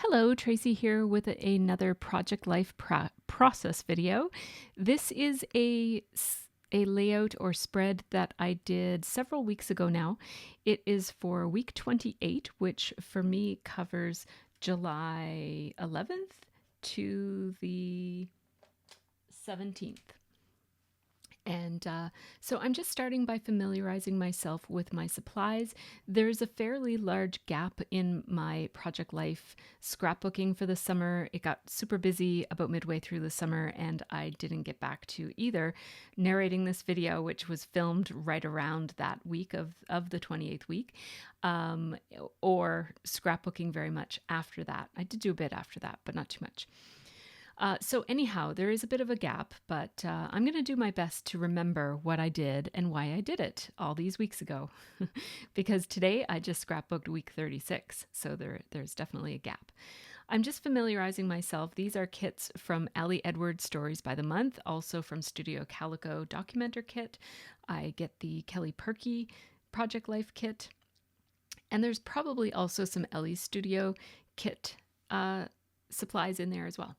Hello, Tracy here with another Project Life process video. This is a layout or spread that I did several weeks ago now. It is for week 28, which for me covers July 11th to the 17th. And so I'm just starting by familiarizing myself with my supplies. There's a fairly large gap in my Project Life scrapbooking for the summer. It got super busy about midway through the summer, and I didn't get back to either narrating this video, which was filmed right around that week of the 28th week, or scrapbooking very much after that. I did do a bit after that, but not too much. So anyhow, there is a bit of a gap, but I'm going to do my best to remember what I did and why I did it all these weeks ago. Because today I just scrapbooked week 36, so there's definitely a gap. I'm just familiarizing myself. These are kits from Allie Edwards Stories by the Month, also from Studio Calico Documenter Kit. I get the Kelly Perky Project Life kit. And there's probably also some Ellie Studio kit supplies in there as well.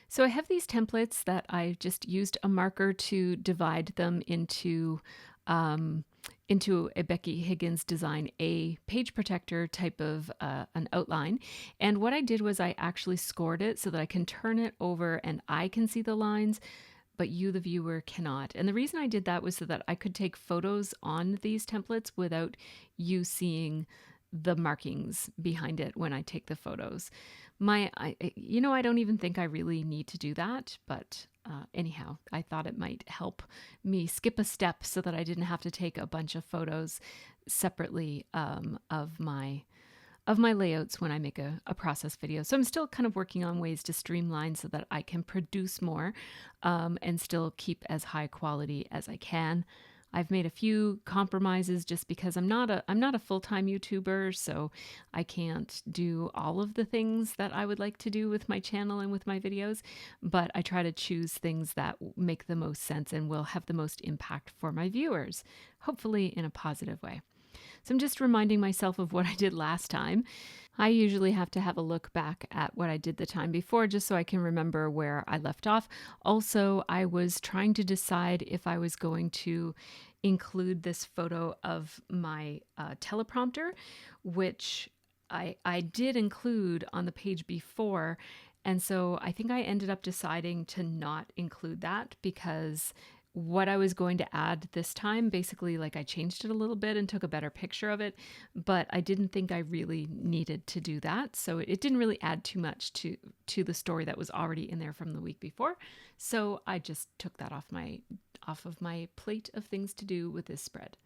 So I have these templates that I just used a marker to divide them into a Becky Higgins Design A page protector type of an outline. And what I did was I actually scored it so that I can turn it over and I can see the lines, but you, the viewer, cannot. And the reason I did that was so that I could take photos on these templates without you seeing the markings behind it when I take the photos. I don't even think I really need to do that, but anyhow, I thought it might help me skip a step so that I didn't have to take a bunch of photos separately of my layouts when I make a process video. So I'm still kind of working on ways to streamline so that I can produce more and still keep as high quality as I can. I've made a few compromises just because I'm not a full-time YouTuber, so I can't do all of the things that I would like to do with my channel and with my videos, but I try to choose things that make the most sense and will have the most impact for my viewers, hopefully in a positive way. So I'm just reminding myself of what I did last time. I usually have to have a look back at what I did the time before just so I can remember where I left off. Also, I was trying to decide if I was going to include this photo of my teleprompter, which I did include on the page before. And so I think I ended up deciding to not include that because what I was going to add this time, basically, like I changed it a little bit and took a better picture of it, but I didn't think I really needed to do that. So it didn't really add too much to the story that was already in there from the week before. So I just took that off of my plate of things to do with this spread.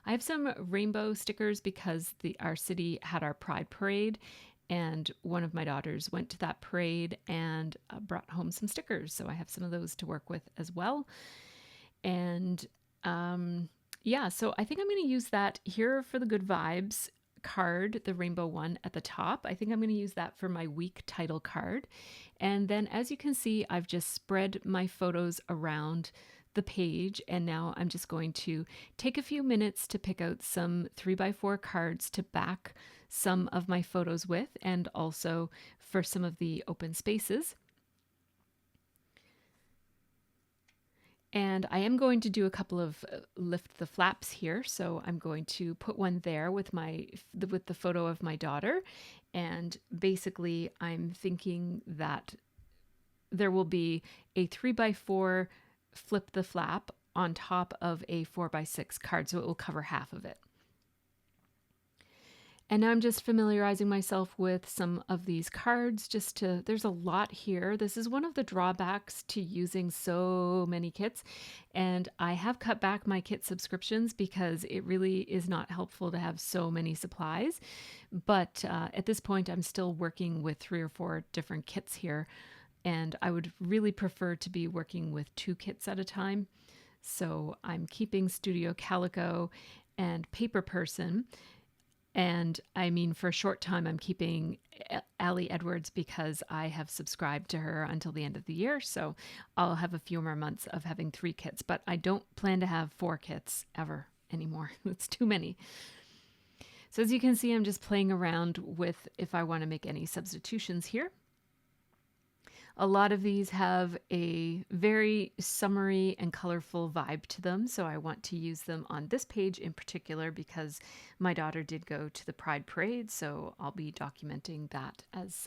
I have some rainbow stickers because our city had our Pride Parade, and one of my daughters went to that parade and brought home some stickers. So I have some of those to work with as well. And so I think I'm going to use that here for the Good Vibes card, the rainbow one at the top. I think I'm going to use that for my week title card. And then as you can see, I've just spread my photos around the page, and now I'm just going to take a few minutes to pick out some 3x4 cards to back some of my photos with, and also for some of the open spaces. And I am going to do a couple of lift the flaps here. So I'm going to put one there with the photo of my daughter. And basically I'm thinking that there will be a 3x4 flip the flap on top of a 4x6 card. So it will cover half of it. And now I'm just familiarizing myself with some of these cards there's a lot here. This is one of the drawbacks to using so many kits. And I have cut back my kit subscriptions because it really is not helpful to have so many supplies. But at this point, I'm still working with 3 or 4 different kits here. And I would really prefer to be working with 2 kits at a time. So I'm keeping Studio Calico and Paper Person. And I mean, for a short time, I'm keeping Allie Edwards because I have subscribed to her until the end of the year. So I'll have a few more months of having 3 kits, but I don't plan to have 4 kits ever anymore. It's too many. So as you can see, I'm just playing around with if I want to make any substitutions here. A lot of these have a very summery and colorful vibe to them, so I want to use them on this page in particular because my daughter did go to the Pride Parade, so I'll be documenting that as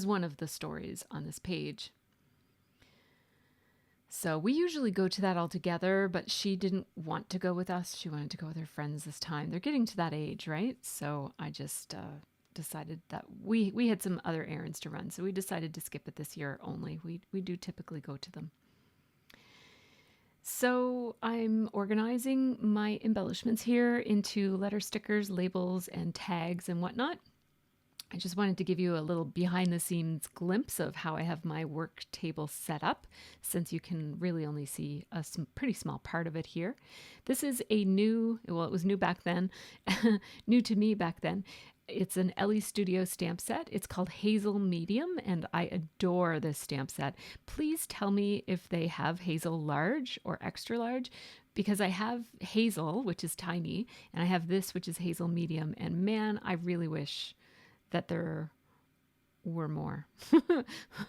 one of the stories on this page. So we usually go to that all together, but she didn't want to go with us. She wanted to go with her friends this time. They're getting to that age, right? So I just decided that we had some other errands to run, so we decided to skip it this year only. We do typically go to them. So I'm organizing my embellishments here into letter stickers, labels, and tags and whatnot. I just wanted to give you a little behind the scenes glimpse of how I have my work table set up, since you can really only see a pretty small part of it here. This is a new, well, it was new back then, new to me back then. It's an Ellie Studio stamp set. It's called Hazel Medium, and I adore this stamp set. Please tell me if they have Hazel Large or Extra Large, because I have Hazel, which is tiny, and I have this, which is Hazel Medium, and man, I really wish that there were more.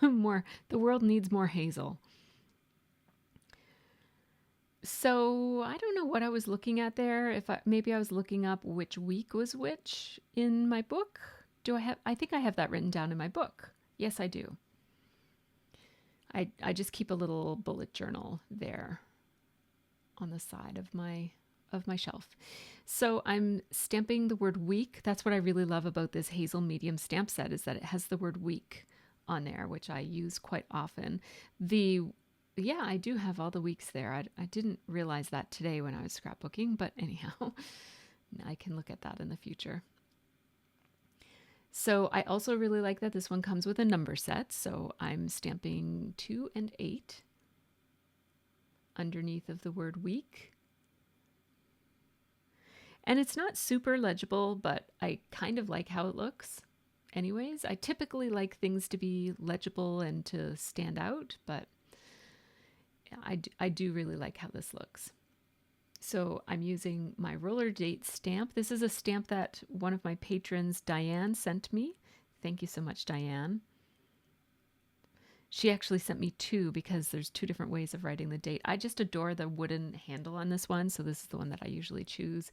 More. The world needs more Hazel. So I don't know what I was looking at there. Maybe I was looking up which week was which in my book. I think I have that written down in my book. Yes, I do. I just keep a little bullet journal there on the side of my shelf. So I'm stamping the word week. That's what I really love about this Hazel Medium stamp set, is that it has the word week on there, which I use quite often. Yeah, I do have all the weeks there. I didn't realize that today when I was scrapbooking, but anyhow, I can look at that in the future. So I also really like that this one comes with a number set. So I'm stamping 2 and 8 underneath of the word week. And it's not super legible, but I kind of like how it looks. Anyways, I typically like things to be legible and to stand out, but I do really like how this looks. So I'm using my roller date stamp. This is a stamp that one of my patrons, Diane, sent me. Thank you so much, Diane. She actually sent me 2 because there's 2 different ways of writing the date. I just adore the wooden handle on this one, so this is the one that I usually choose.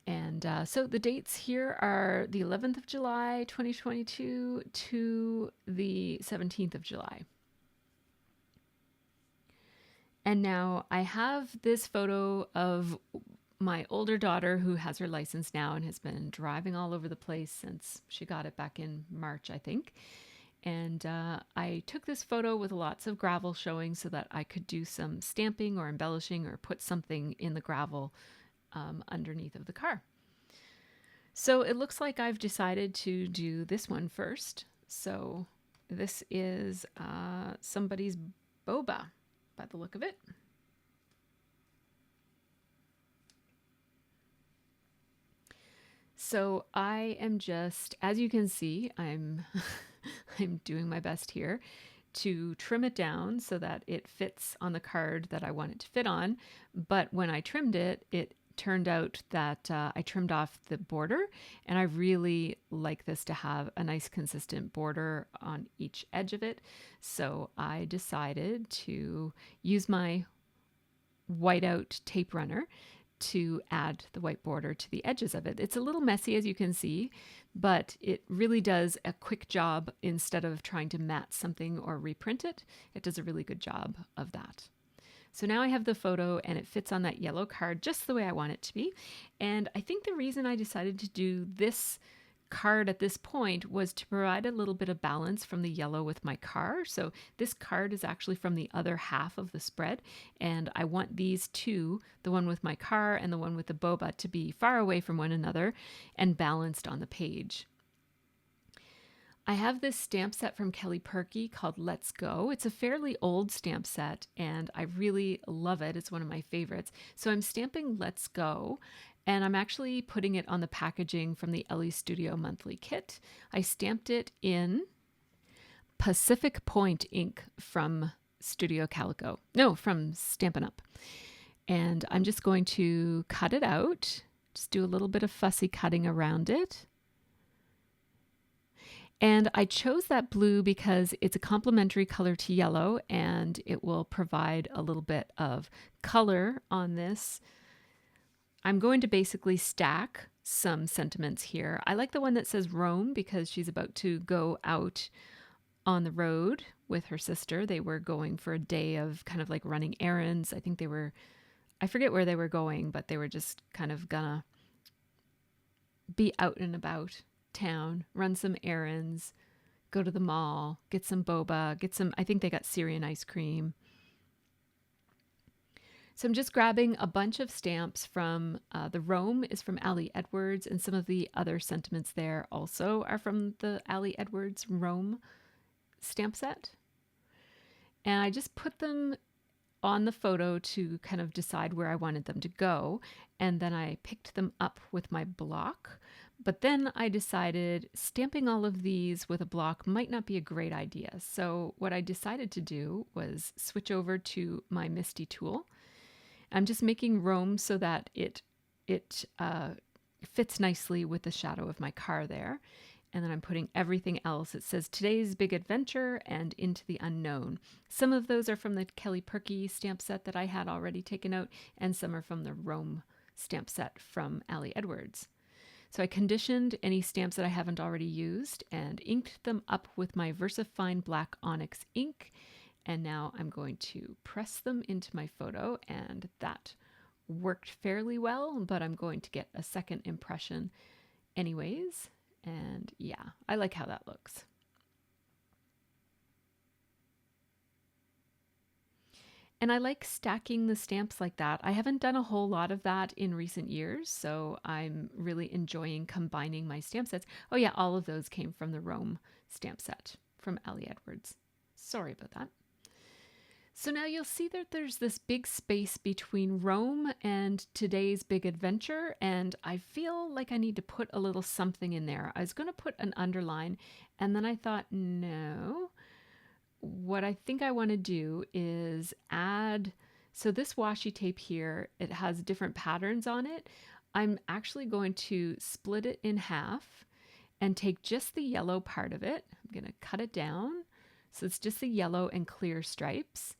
And so the dates here are the 11th of July, 2022 to the 17th of July. And now I have this photo of my older daughter, who has her license now and has been driving all over the place since she got it back in March, I think. And I took this photo with lots of gravel showing so that I could do some stamping or embellishing or put something in the gravel underneath of the car. So it looks like I've decided to do this one first. So this is somebody's boba by the look of it. So I am just, as you can see, I'm doing my best here to trim it down so that it fits on the card that I want it to fit on. But when I trimmed it, it turned out that I trimmed off the border, and I really like this to have a nice consistent border on each edge of it. So I decided to use my whiteout tape runner to add the white border to the edges of it. It's a little messy, as you can see, but it really does a quick job. Instead of trying to mat something or reprint it, it does a really good job of that. So now I have the photo and it fits on that yellow card just the way I want it to be. And I think the reason I decided to do this card at this point was to provide a little bit of balance from the yellow with my car. So this card is actually from the other half of the spread, and I want these two, the one with my car and the one with the boba, to be far away from one another and balanced on the page. I have this stamp set from Kelly Perky called Let's Go. It's a fairly old stamp set and I really love it. It's one of my favorites. So I'm stamping Let's Go, and I'm actually putting it on the packaging from the Ellie Studio monthly kit. I stamped it in Pacific Point ink from Studio Calico. No, from Stampin' Up. And I'm just going to cut it out Just do a little bit of fussy cutting around it. And I chose that blue because it's a complementary color to yellow, and it will provide a little bit of color on this. I'm going to basically stack some sentiments here. I like the one that says Rome because she's about to go out on the road with her sister. They were going for a day of kind of like running errands. I think I forget where they were going, but they were just kind of gonna be out and about town, run some errands, go to the mall, get some boba, I think they got Syrian ice cream. So I'm just grabbing a bunch of stamps from the Rome is from Ali Edwards, and some of the other sentiments there also are from the Ali Edwards Rome stamp set. And I just put them on the photo to kind of decide where I wanted them to go. And then I picked them up with my block. But then I decided stamping all of these with a block might not be a great idea. So what I decided to do was switch over to my Misty tool. I'm just making Rome so that it fits nicely with the shadow of my car there. And then I'm putting everything else. It says Today's Big Adventure and Into the Unknown. Some of those are from the Kelly Perky stamp set that I had already taken out, and some are from the Rome stamp set from Ali Edwards. So I conditioned any stamps that I haven't already used and inked them up with my VersaFine Black Onyx ink. And now I'm going to press them into my photo, and that worked fairly well, but I'm going to get a second impression anyways. And yeah, I like how that looks. And I like stacking the stamps like that. I haven't done a whole lot of that in recent years, so I'm really enjoying combining my stamp sets. Oh yeah, all of those came from the Rome stamp set from Ali Edwards. Sorry about that. So now you'll see that there's this big space between Rome and Today's Big Adventure, and I feel like I need to put a little something in there. I was going to put an underline, and then I thought, no. What I think I want to do is add, so this washi tape here, it has different patterns on it. I'm actually going to split it in half and take just the yellow part of it. I'm going to cut it down. So it's just the yellow and clear stripes.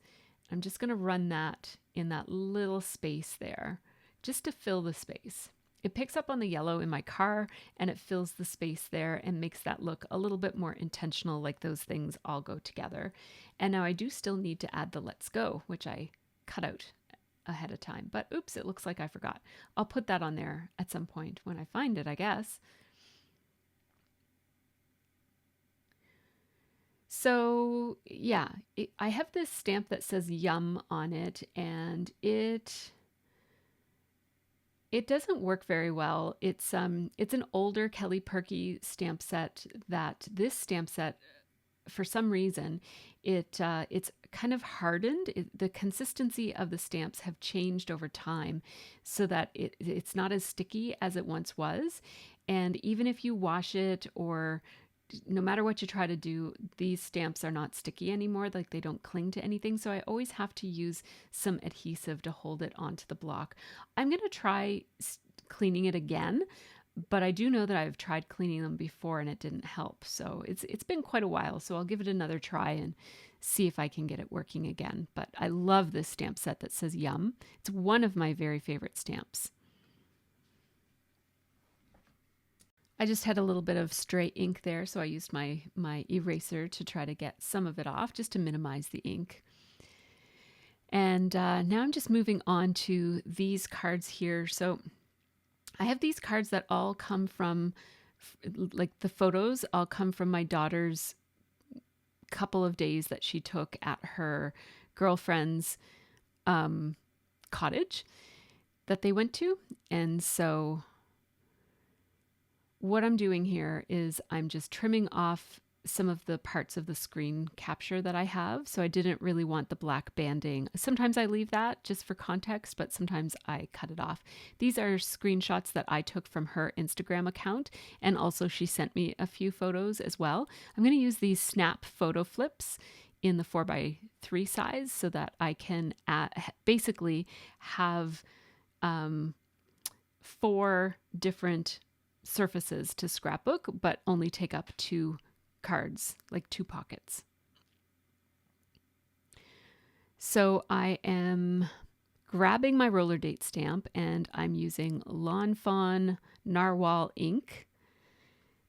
I'm just going to run that in that little space there, just to fill the space. It picks up on the yellow in my car, and it fills the space there and makes that look a little bit more intentional, like those things all go together. And now I do still need to add the Let's Go, which I cut out ahead of time. But oops, it looks like I forgot. I'll put that on there at some point when I find it, I guess. So yeah, I have this stamp that says Yum on it, and it doesn't work very well. It's an older Kelly Perky stamp set that this stamp set, for some reason, it's kind of hardened. The consistency of the stamps have changed over time so that it's not as sticky as it once was. And even if you wash it, or no matter what you try to do, these stamps are not sticky anymore. Like, they don't cling to anything. So I always have to use some adhesive to hold it onto the block. I'm going to try cleaning it again, but I do know that I've tried cleaning them before and it didn't help. So it's been quite a while. So I'll give it another try and see if I can get it working again. But I love this stamp set that says Yum. It's one of my very favorite stamps. I just had a little bit of stray ink there, so I used my eraser to try to get some of it off, just to minimize the ink. And now I'm just moving on to these cards here. So I have these cards that all come from, like, the photos all come from my daughter's couple of days that she took at her girlfriend's cottage that they went to. And so what I'm doing here is I'm just trimming off some of the parts of the screen capture that I have. So I didn't really want the black banding. Sometimes I leave that just for context, but sometimes I cut it off. These are screenshots that I took from her Instagram account, and also she sent me a few photos as well. I'm going to use these snap photo flips in the 4x3 size so that I can basically have 4 different surfaces to scrapbook, but only take up 2 cards, like 2 pockets. So I am grabbing my roller date stamp and I'm using Lawn Fawn Narwhal ink.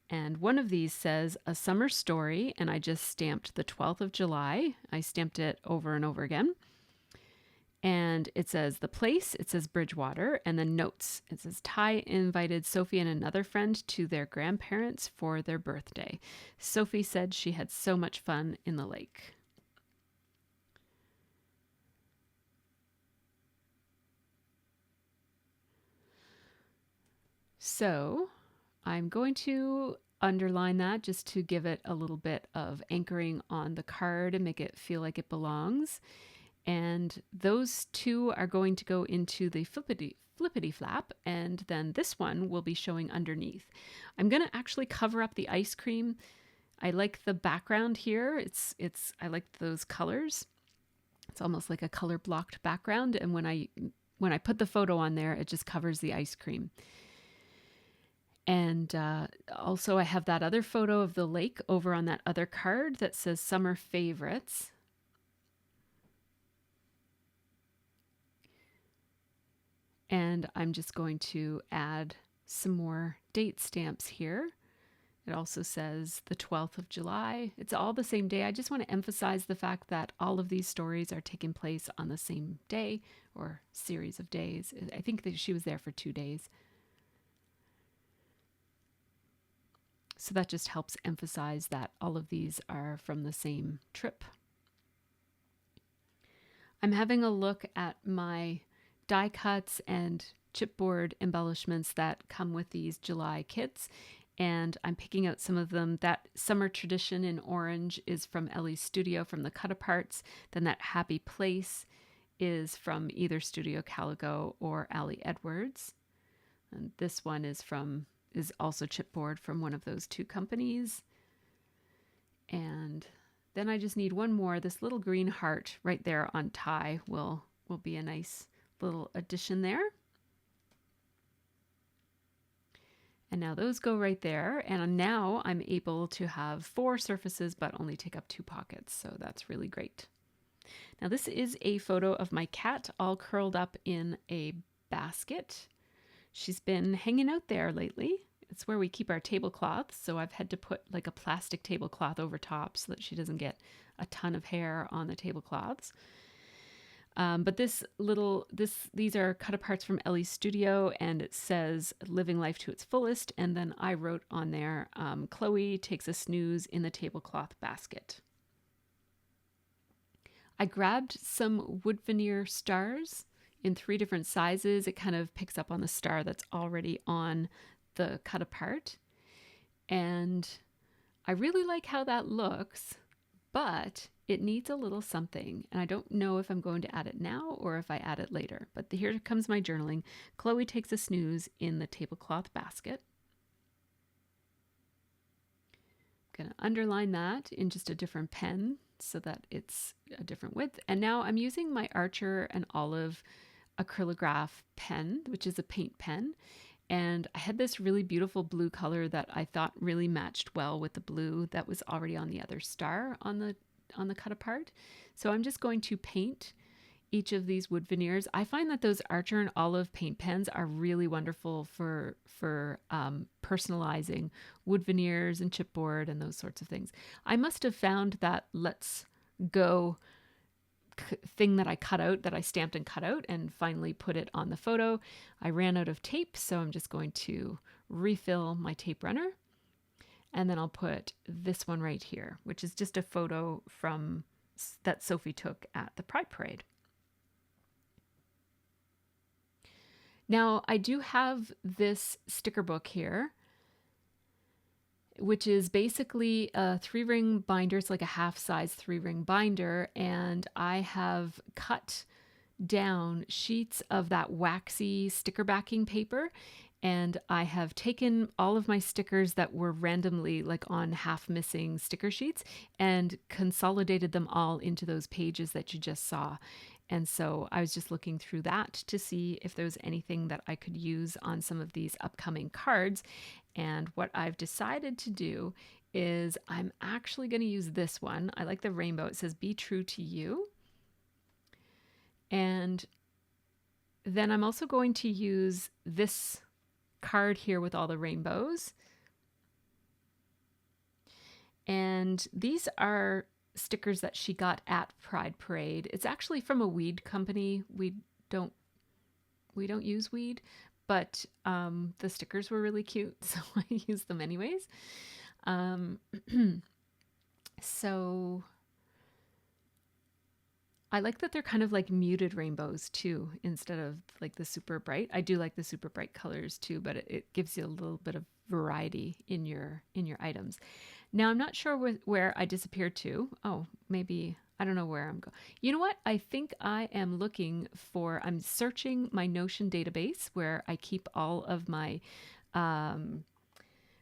And one of these says A Summer Story, and I just stamped the 12th of July. I stamped it over and over again. And it says the place, it says Bridgewater, and then notes. It says Ty invited Sophie and another friend to their grandparents for their birthday. Sophie said she had so much fun in the lake. So I'm going to underline that just to give it a little bit of anchoring on the card and make it feel like it belongs. And those 2 are going to go into the flippity flap, and then this one will be showing underneath. I'm going to actually cover up the ice cream. I like the background here. I like those colors. It's almost like a color blocked background, and when I put the photo on there, it just covers the ice cream. And also I have that other photo of the lake over on that other card that says Summer Favorites. And I'm just going to add some more date stamps here. It also says the 12th of July. It's all the same day. I just want to emphasize the fact that all of these stories are taking place on the same day or series of days. I think that she was there for 2 days. So that just helps emphasize that all of these are from the same trip. I'm having a look at my die cuts and chipboard embellishments that come with these July kits, and I'm picking out some of them. That Summer Tradition in orange is from Ellie's Studio from the cut-aparts. Then that Happy Place is from either Studio Calico or Allie Edwards. And this one is also chipboard from one of those 2 companies. And then I just need one more. This little green heart right there on Ty will be a nice little addition there. And now those go right there. And now I'm able to have 4 surfaces, but only take up 2 pockets. So that's really great. Now this is a photo of my cat all curled up in a basket. She's been hanging out there lately. It's where we keep our tablecloths. So I've had to put like a plastic tablecloth over top so that she doesn't get a ton of hair on the tablecloths. But these are cut-aparts from Ellie's Studio, and it says Living Life to Its Fullest. And then I wrote on there, Chloe takes a snooze in the tablecloth basket. I grabbed some wood veneer stars in 3 different sizes. It kind of picks up on the star that's already on the cut-apart. And I really like how that looks, but it needs a little something, and I don't know if I'm going to add it now or if I add it later. But here comes my journaling. Chloe takes a snooze in the tablecloth basket. I'm going to underline that in just a different pen so that it's a different width. And now I'm using my Archer and Olive acrylograph pen, which is a paint pen. And I had this really beautiful blue color that I thought really matched well with the blue that was already on the other star on the cut apart. So I'm just going to paint each of these wood veneers. I find that those Archer and Olive paint pens are really wonderful for personalizing wood veneers and chipboard and those sorts of things. I must have found that Let's Go thing that I cut out, that I stamped and cut out and finally put it on the photo. I ran out of tape, so I'm just going to refill my tape runner. And then I'll put this one right here, which is just a photo from that Sophie took at the Pride Parade. Now I do have this sticker book here, which is basically a 3-ring binder. It's like a half-size 3-ring binder, and I have cut down sheets of that waxy sticker backing paper, and I have taken all of my stickers that were randomly like on half missing sticker sheets and consolidated them all into those pages that you just saw. And so I was just looking through that to see if there was anything that I could use on some of these upcoming cards. And what I've decided to do is I'm actually going to use this one. I like the rainbow. It says, "Be true to you." And then I'm also going to use this card here with all the rainbows. And these are stickers that she got at Pride Parade. It's actually from a weed company. We don't use weed, but the stickers were really cute, so I used them anyways. So I like that they're kind of like muted rainbows too, instead of like the super bright. I do like the super bright colors too, but it gives you a little bit of variety in your items. Now I'm not sure where I disappeared to. Oh, maybe I don't know where I'm going. You know what? I think I am I'm searching my Notion database where I keep all of my,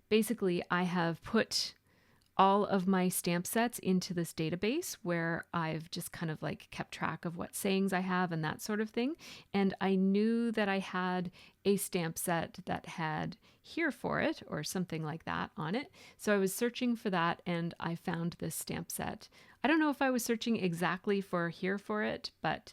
basically I have put all of my stamp sets into this database where I've just kind of like kept track of what sayings I have and that sort of thing. And I knew that I had a stamp set that had "Here for It" or something like that on it. So I was searching for that and I found this stamp set. I don't know if I was searching exactly for "Here for It," but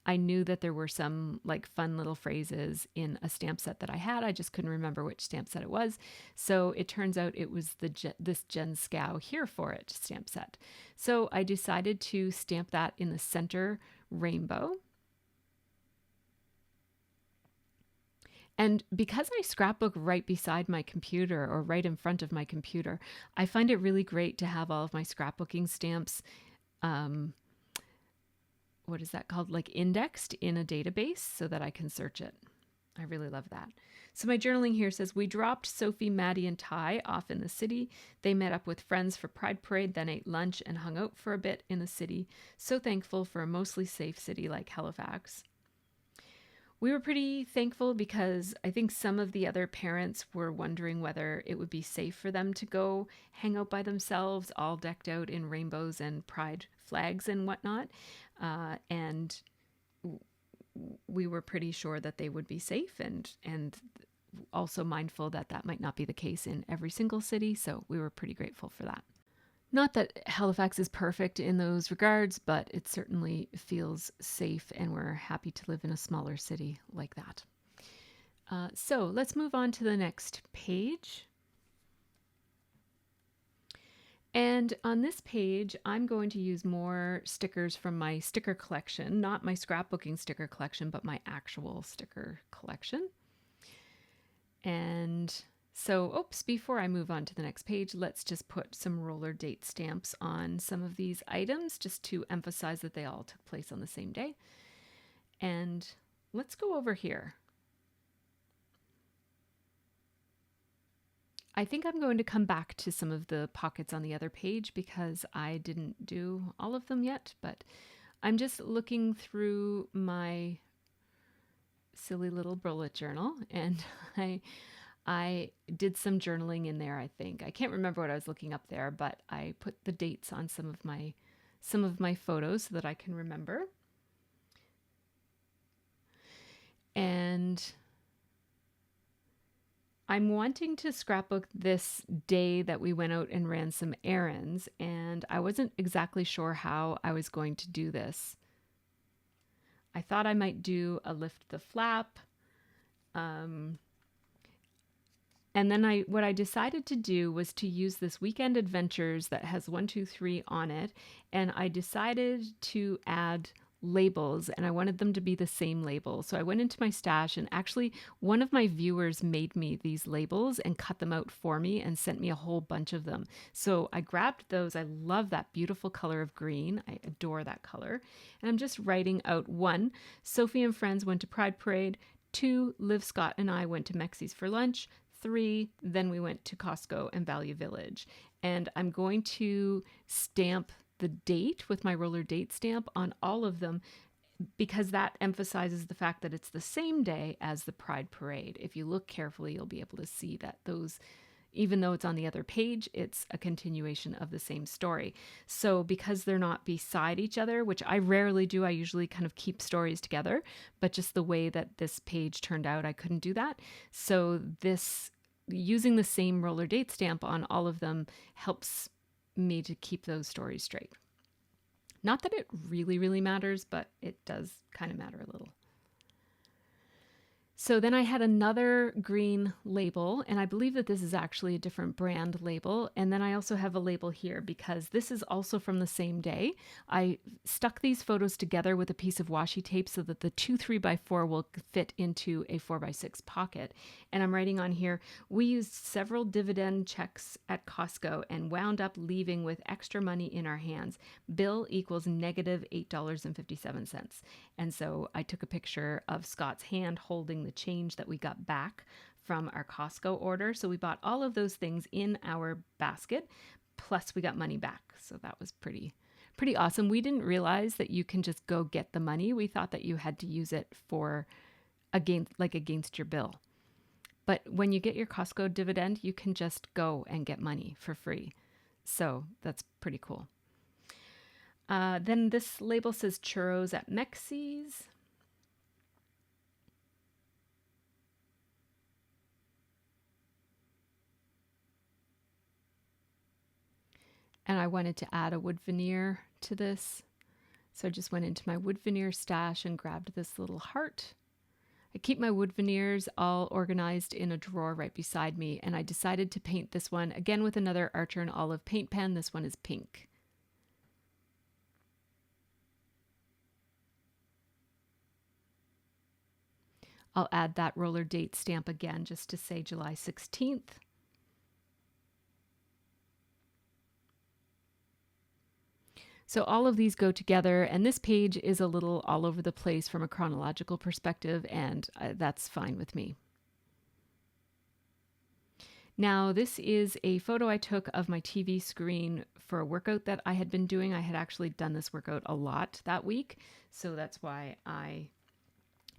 I knew that there were some like fun little phrases in a stamp set that I had. I just couldn't remember which stamp set it was. So it turns out it was this Jen Scow "Here for It" stamp set. So I decided to stamp that in the center rainbow. And because I scrapbook right beside my computer or right in front of my computer, I find it really great to have all of my scrapbooking stamps what is that called? Like indexed in a database so that I can search it. I really love that. So my journaling here says, "We dropped Sophie, Maddie, and Ty off in the city. They met up with friends for Pride Parade, then ate lunch and hung out for a bit in the city. So thankful for a mostly safe city like Halifax." We were pretty thankful because I think some of the other parents were wondering whether it would be safe for them to go hang out by themselves, all decked out in rainbows and pride flags and whatnot. And we were pretty sure that they would be safe and also mindful that that might not be the case in every single city. So we were pretty grateful for that. Not that Halifax is perfect in those regards, but it certainly feels safe and we're happy to live in a smaller city like that. So let's move on to the next page. And on this page, I'm going to use more stickers from my sticker collection, not my scrapbooking sticker collection, but my actual sticker collection. And so, before I move on to the next page, let's just put some roller date stamps on some of these items just to emphasize that they all took place on the same day. And let's go over here. I think I'm going to come back to some of the pockets on the other page because I didn't do all of them yet, but I'm just looking through my silly little bullet journal and I did some journaling in there, I think. I can't remember what I was looking up there, but I put the dates on some of my photos so that I can remember. And I'm wanting to scrapbook this day that we went out and ran some errands, and I wasn't exactly sure how I was going to do this. I thought I might do a lift the flap. And then what I decided to do was to use this Weekend Adventures that has 1, 2, 3 on it, and I decided to add labels, and I wanted them to be the same label. So I went into my stash, and actually one of my viewers made me these labels and cut them out for me and sent me a whole bunch of them. So I grabbed those. I love that beautiful color of green. I adore that color. And I'm just writing out 1, Sophie and friends went to Pride Parade. 2, Liv, Scott, and I went to Mexie's for lunch. 3, then we went to Costco and Value Village. And I'm going to stamp the date with my roller date stamp on all of them because that emphasizes the fact that it's the same day as the Pride Parade. If you look carefully, you'll be able to see that those even though it's on the other page, it's a continuation of the same story. So because they're not beside each other, which I rarely do, I usually kind of keep stories together, but just the way that this page turned out, I couldn't do that. So this, using the same roller date stamp on all of them helps me to keep those stories straight. Not that it really, really matters, but it does kind of matter a little. So then I had another green label, and I believe that this is actually a different brand label. And then I also have a label here because this is also from the same day. I stuck these photos together with a piece of washi tape so that the two 3x4 will fit into a 4x6 pocket. And I'm writing on here, we used several dividend checks at Costco and wound up leaving with extra money in our hands. Bill equals negative $8.57. And so I took a picture of Scott's hand holding the change that we got back from our Costco order. So we bought all of those things in our basket, plus we got money back. So that was pretty awesome. We didn't realize that you can just go get the money. We thought that you had to use it for against your bill. But when you get your Costco dividend, you can just go and get money for free. So that's pretty cool. Then this label says churros at Mexie's. And I wanted to add a wood veneer to this. So I just went into my wood veneer stash and grabbed this little heart. I keep my wood veneers all organized in a drawer right beside me. And I decided to paint this one again with another Archer and Olive paint pen. This one is pink. I'll add that roller date stamp again just to say July 16th. So all of these go together, and this page is a little all over the place from a chronological perspective, and that's fine with me. Now, this is a photo I took of my TV screen for a workout that I had been doing. I had actually done this workout a lot that week, so that's why I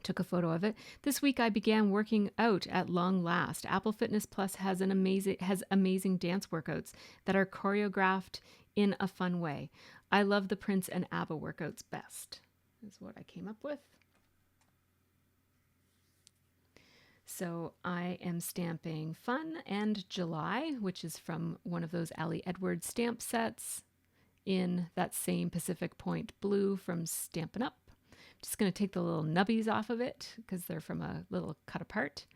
took a photo of it. This week I began working out at long last. Apple Fitness Plus has amazing dance workouts that are choreographed in a fun way. I love the Prince and ABBA workouts best, is what I came up with. So I am stamping Fun and July, which is from one of those Ali Edwards stamp sets in that same Pacific Point blue from Stampin' Up. Just going to take the little nubbies off of it because they're from a little cut apart.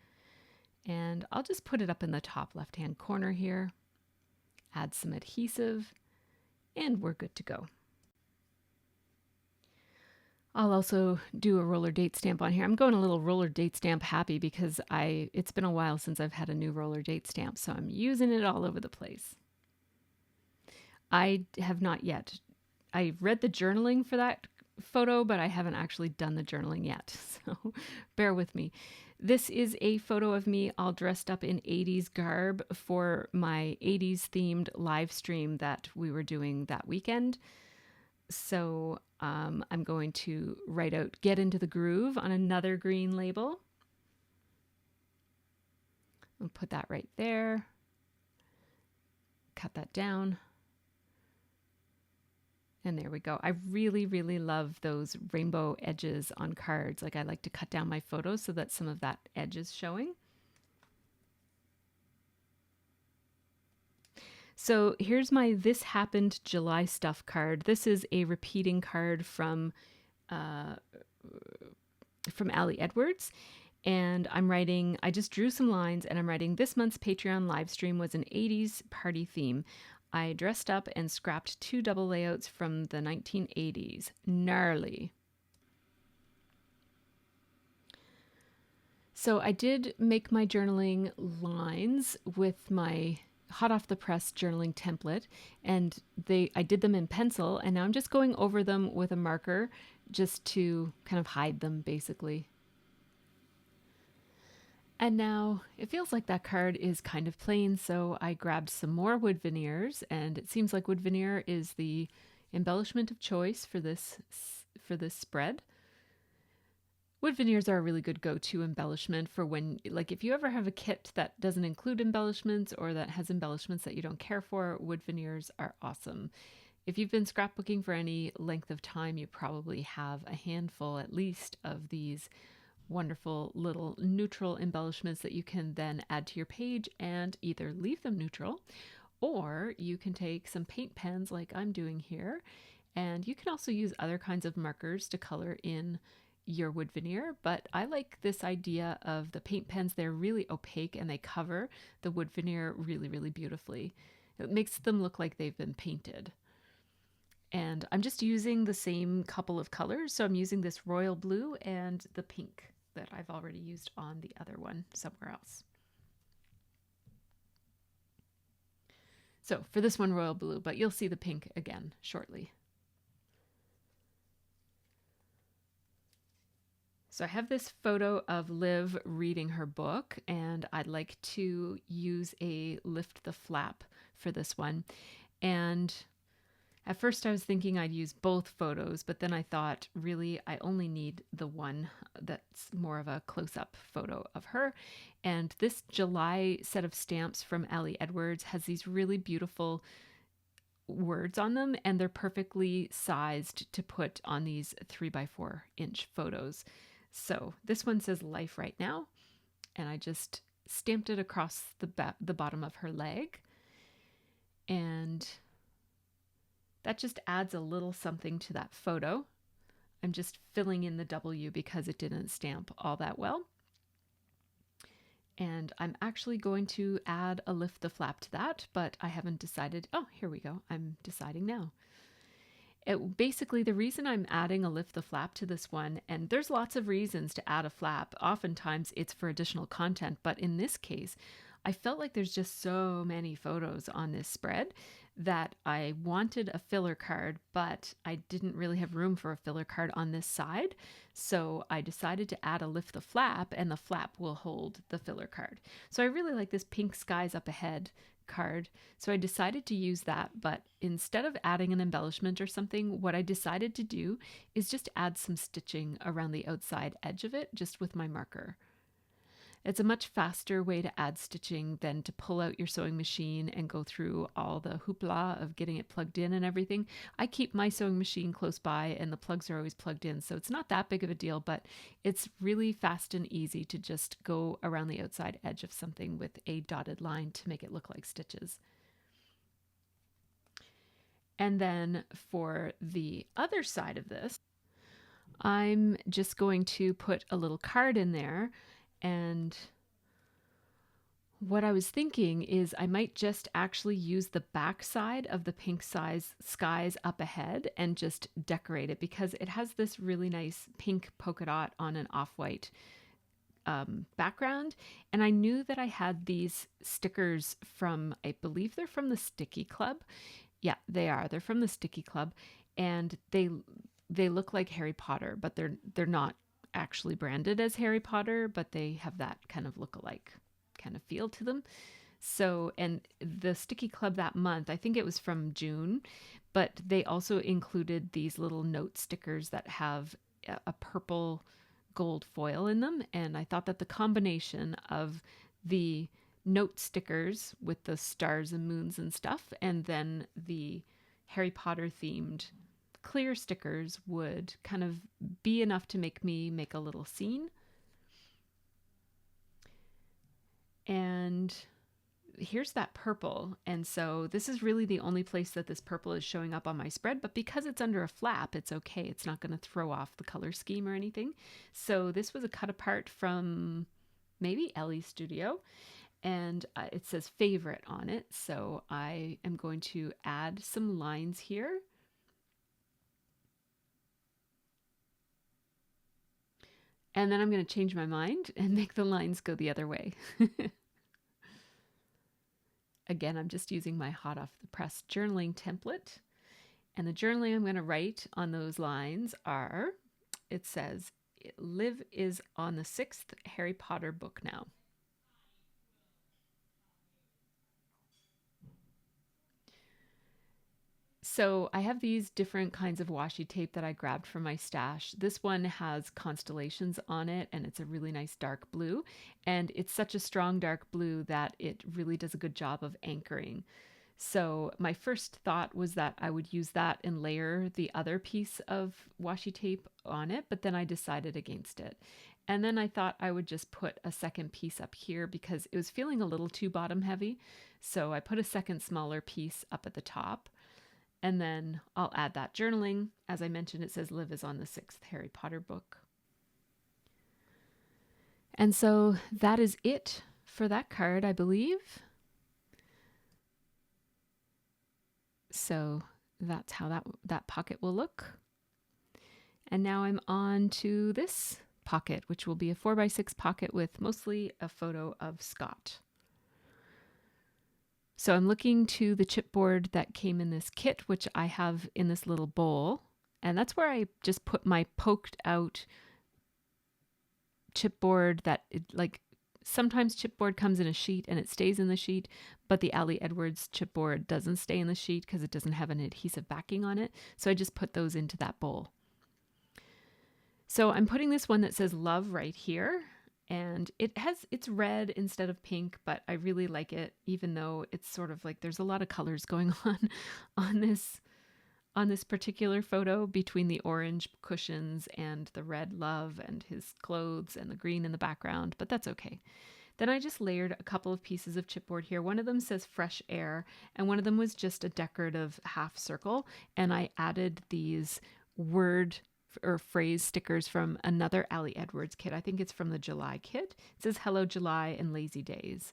And I'll just put it up in the top left-hand corner here. Add some adhesive and we're good to go. I'll also do a roller date stamp on here. I'm going a little roller date stamp happy because it's been a while since I've had a new roller date stamp, so I'm using it all over the place. I have not yet. I read the journaling for that photo, but I haven't actually done the journaling yet, so bear with me. This is a photo of me all dressed up in 80s garb for my 80s themed live stream that we were doing that weekend. So I'm going to write out Get Into the Groove on another green label. I'll put that right there. Cut that down. And there we go. I really, really love those rainbow edges on cards. Like I like to cut down my photos so that some of that edge is showing. So here's my This Happened July Stuff card. This is a repeating card from Ali Edwards. And I'm writing, I just drew some lines and I'm writing, this month's Patreon live stream was an 80s party theme. I dressed up and scrapped 2 double layouts from the 1980s. Gnarly. So I did make my journaling lines with my hot off the press journaling template, and I did them in pencil, and now I'm just going over them with a marker just to kind of hide them basically. And now it feels like that card is kind of plain, so I grabbed some more wood veneers, and it seems like wood veneer is the embellishment of choice for this spread. Wood veneers are a really good go-to embellishment for when, like, if you ever have a kit that doesn't include embellishments or that has embellishments that you don't care for, wood veneers are awesome. If you've been scrapbooking for any length of time, you probably have a handful at least of these wonderful little neutral embellishments that you can then add to your page and either leave them neutral, or you can take some paint pens like I'm doing here, and you can also use other kinds of markers to color in your wood veneer. But I like this idea of the paint pens. They're really opaque and they cover the wood veneer really, really beautifully. It makes them look like they've been painted. And I'm just using the same couple of colors. So I'm using this royal blue and the pink that I've already used on the other one somewhere else. So for this one, royal blue, but you'll see the pink again shortly. So I have this photo of Liv reading her book, and I'd like to use a lift the flap for this one. And at first I was thinking I'd use both photos, but then I thought, really, I only need the one that's more of a close-up photo of her. And this July set of stamps from Ellie Edwards has these really beautiful words on them, and they're perfectly sized to put on these 3x4 inch photos. So this one says life right now, and I just stamped it across the bottom of her leg, and that just adds a little something to that photo. I'm just filling in the W because it didn't stamp all that well. And I'm actually going to add a lift the flap to that, but I haven't decided. Oh, here we go. I'm deciding now. Basically, the reason I'm adding a lift the flap to this one, and there's lots of reasons to add a flap. Oftentimes it's for additional content, but in this case, I felt like there's just so many photos on this spread that I wanted a filler card, but I didn't really have room for a filler card on this side. So I decided to add a lift the flap, and the flap will hold the filler card. So I really like this pink skies up ahead card. So I decided to use that, but instead of adding an embellishment or something, what I decided to do is just add some stitching around the outside edge of it, just with my marker. It's a much faster way to add stitching than to pull out your sewing machine and go through all the hoopla of getting it plugged in and everything. I keep my sewing machine close by and the plugs are always plugged in, so it's not that big of a deal, but it's really fast and easy to just go around the outside edge of something with a dotted line to make it look like stitches. And then for the other side of this, I'm just going to put a little card in there. And what I was thinking is I might just actually use the back side of the pink skies up ahead and just decorate it, because it has this really nice pink polka dot on an off-white background. And I knew that I had these stickers from, I believe they're from the Sticky Club. Yeah, they are. They're from the Sticky Club, and they look like Harry Potter, but they're not actually branded as Harry Potter, but they have that kind of look-alike kind of feel to them. So, and the Sticky Club that month, I think it was from June, but they also included these little note stickers that have a purple gold foil in them. And I thought that the combination of the note stickers with the stars and moons and stuff, and then the Harry Potter themed clear stickers would kind of be enough to make me make a little scene. And here's that purple. And so this is really the only place that this purple is showing up on my spread, but because it's under a flap, it's okay. It's not going to throw off the color scheme or anything. So this was a cut apart from maybe Ellie's studio, and it says favorite on it. So I am going to add some lines here. And then I'm going to change my mind and make the lines go the other way. Again, I'm just using my hot off the press journaling template. And the journaling I'm going to write on those lines are, it says, Liv is on the 6th Harry Potter book now. So I have these different kinds of washi tape that I grabbed from my stash. This one has constellations on it and it's a really nice dark blue. And it's such a strong dark blue that it really does a good job of anchoring. So my first thought was that I would use that and layer the other piece of washi tape on it, but then I decided against it. And then I thought I would just put a second piece up here because it was feeling a little too bottom heavy. So I put a second smaller piece up at the top. And then I'll add that journaling. As I mentioned, it says Liv is on the 6th Harry Potter book. And so that is it for that card, I believe. So that's how that pocket will look. And now I'm on to this pocket, which will be a 4x6 pocket with mostly a photo of Scott. So I'm looking to the chipboard that came in this kit, which I have in this little bowl. And that's where I just put my poked out chipboard that sometimes chipboard comes in a sheet and it stays in the sheet, but the Ali Edwards chipboard doesn't stay in the sheet because it doesn't have an adhesive backing on it. So I just put those into that bowl. So I'm putting this one that says love right here. And it's red instead of pink, but I really like it, even though it's sort of like there's a lot of colors going on this particular photo between the orange cushions and the red love and his clothes and the green in the background, but that's okay. Then I just layered a couple of pieces of chipboard here. One of them says fresh air, and one of them was just a decorative half circle, and I added these word or phrase stickers from another Ali Edwards kit. I think it's from the July kit. It says Hello July and Lazy Days.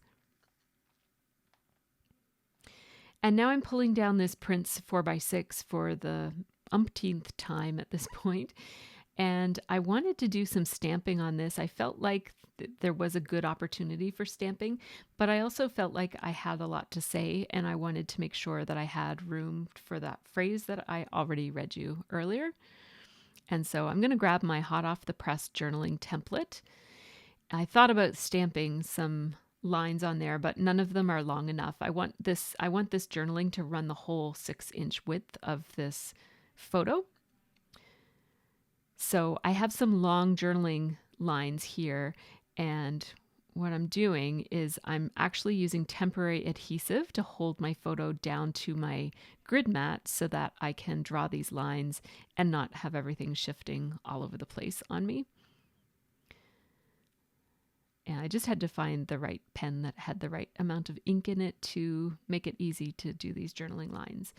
And now I'm pulling down this Prince 4x6 for the umpteenth time at this point. And I wanted to do some stamping on this. I felt like there was a good opportunity for stamping, but I also felt like I had a lot to say and I wanted to make sure that I had room for that phrase that I already read you earlier. And so I'm going to grab my hot off the press journaling template. I thought about stamping some lines on there, but none of them are long enough. I want this journaling to run the whole 6-inch width of this photo. So I have some long journaling lines here, and what I'm doing is I'm actually using temporary adhesive to hold my photo down to my grid mat so that I can draw these lines and not have everything shifting all over the place on me. And I just had to find the right pen that had the right amount of ink in it to make it easy to do these journaling lines.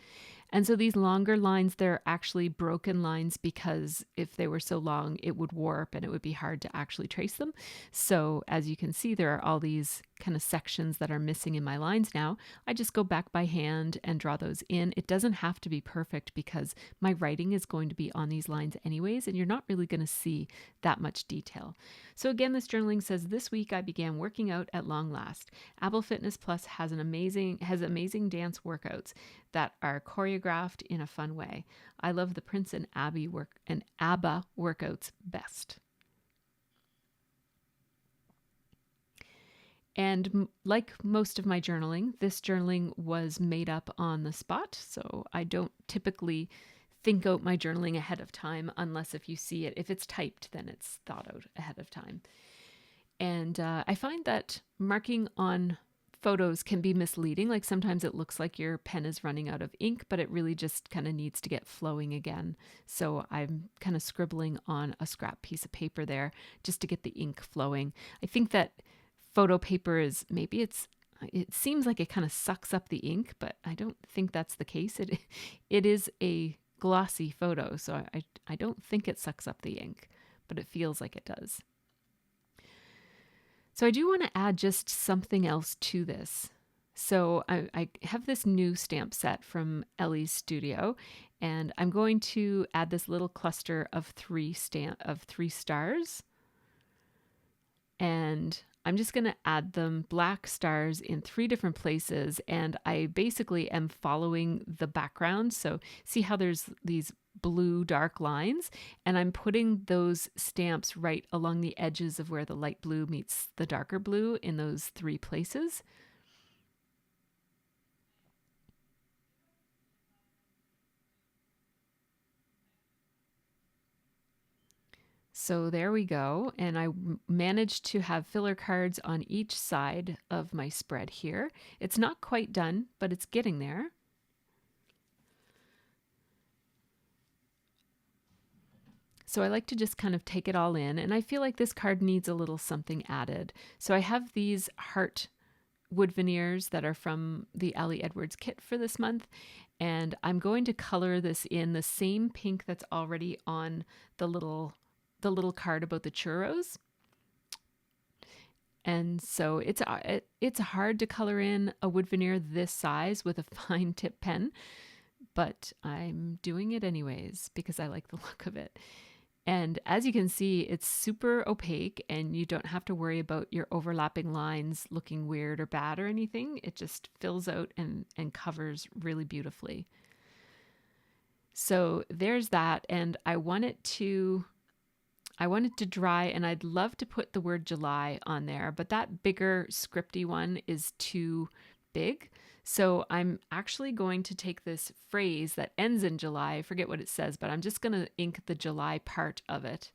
And so these longer lines, they're actually broken lines because if they were so long, it would warp and it would be hard to actually trace them. So as you can see, there are all these kind of sections that are missing in my lines now. I just go back by hand and draw those in. It doesn't have to be perfect because my writing is going to be on these lines anyways, and you're not really going to see that much detail. So again, this journaling says, this week I began working out at long last. Apple Fitness Plus has amazing dance workouts that are choreographed in a fun way. I love the Prince and ABBA workouts best. And like most of my journaling, this journaling was made up on the spot. So I don't typically think out my journaling ahead of time unless if you see it, if it's typed, then it's thought out ahead of time. And I find that marking on photos can be misleading. Like sometimes it looks like your pen is running out of ink, but it really just kind of needs to get flowing again. So I'm kind of scribbling on a scrap piece of paper there just to get the ink flowing. I think that photo paper is, it seems like it kind of sucks up the ink, but I don't think that's the case. It is a glossy photo, so I don't think it sucks up the ink, but it feels like it does. So I do want to add just something else to this. So I have this new stamp set from Ellie's Studio, and I'm going to add this little cluster of three stars. And I'm just going to add them black stars in 3 different places. And I basically am following the background. So see how there's these blue dark lines, and I'm putting those stamps right along the edges of where the light blue meets the darker blue in those 3 places. So there we go. And I managed to have filler cards on each side of my spread here. It's not quite done, but it's getting there. So I like to just kind of take it all in, and I feel like this card needs a little something added. So I have these heart wood veneers that are from the Ellie Edwards kit for this month, and I'm going to color this in the same pink that's already on the little card about the churros. And so it's hard to color in a wood veneer this size with a fine tip pen, but I'm doing it anyways because I like the look of it. And as you can see, it's super opaque and you don't have to worry about your overlapping lines looking weird or bad or anything. It just fills out and covers really beautifully. So there's that. And I want it to dry, and I'd love to put the word July on there, but that bigger scripty one is too big. So I'm actually going to take this phrase that ends in July, I forget what it says, but I'm just going to ink the July part of it.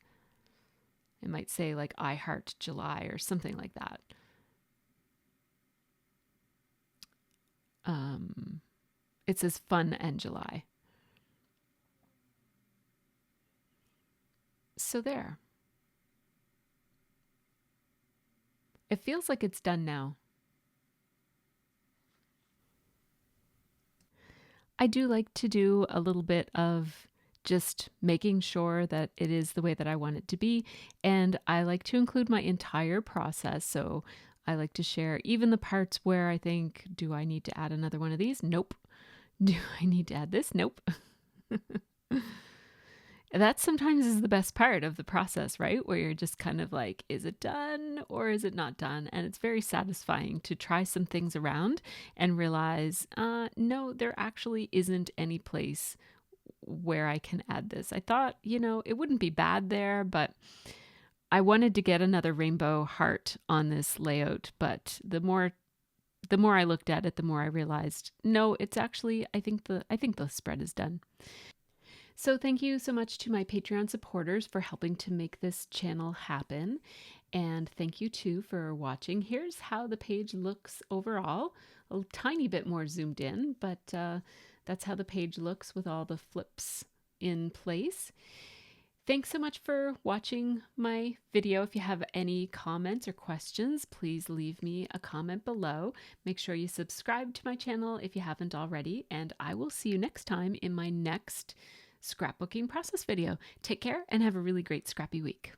It might say like I heart July or something like that. It says fun and July. So there. It feels like it's done now. I do like to do a little bit of just making sure that it is the way that I want it to be. And I like to include my entire process. So I like to share even the parts where I think, do I need to add another one of these? Nope. Do I need to add this? Nope. That sometimes is the best part of the process, right? Where you're just kind of like, is it done or is it not done? And it's very satisfying to try some things around and realize, no, there actually isn't any place where I can add this. I thought, it wouldn't be bad there, but I wanted to get another rainbow heart on this layout. But the more I looked at it, the more I realized, no, it's actually, I think the spread is done. So thank you so much to my Patreon supporters for helping to make this channel happen. And thank you too for watching. Here's how the page looks overall. A tiny bit more zoomed in, but that's how the page looks with all the flips in place. Thanks so much for watching my video. If you have any comments or questions, please leave me a comment below. Make sure you subscribe to my channel if you haven't already, and I will see you next time in my next scrapbooking process video. Take care and have a really great scrappy week.